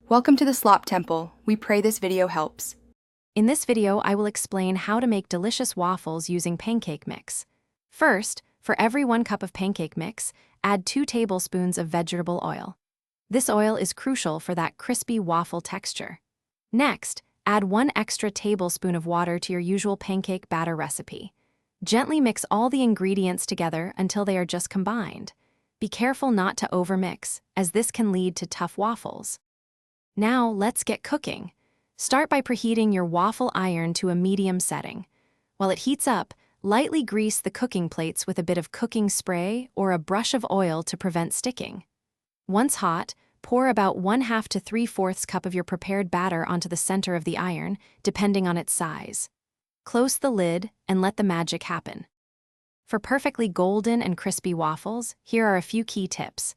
Welcome to the Slop Temple. We pray this video helps. In this video, I will explain how to make delicious waffles using pancake mix. First, for every 1 cup of pancake mix, add 2 tablespoons of vegetable oil. This oil is crucial for that crispy waffle texture. Next, add 1 extra tablespoon of water to your usual pancake batter recipe. Gently mix all the ingredients together until they are just combined. Be careful not to overmix, as this can lead to tough waffles. Now, let's get cooking. Start by preheating your waffle iron to a medium setting. While it heats up, lightly grease the cooking plates with a bit of cooking spray or a brush of oil to prevent sticking. Once hot, pour about 1/2 to 3/4 cup of your prepared batter onto the center of the iron, depending on its size. Close the lid and let the magic happen. For perfectly golden and crispy waffles, here are a few key tips.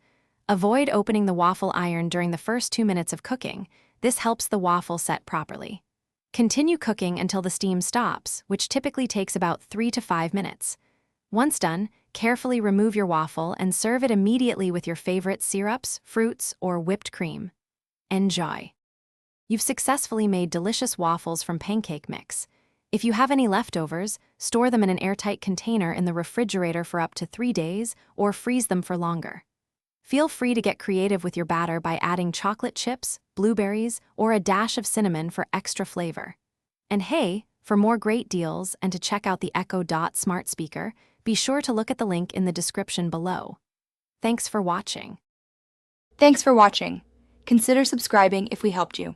Avoid opening the waffle iron during the first 2 minutes of cooking. This helps the waffle set properly. Continue cooking until the steam stops, which typically takes about 3 to 5 minutes. Once done, carefully remove your waffle and serve it immediately with your favorite syrups, fruits, or whipped cream. Enjoy! You've successfully made delicious waffles from pancake mix. If you have any leftovers, store them in an airtight container in the refrigerator for up to 3 days or freeze them for longer. Feel free to get creative with your batter by adding chocolate chips, blueberries, or a dash of cinnamon for extra flavor. And hey, for more great deals and to check out the Echo Dot smart speaker, be sure to look at the link in the description below. Thanks for watching. Thanks for watching. Consider subscribing if we helped you.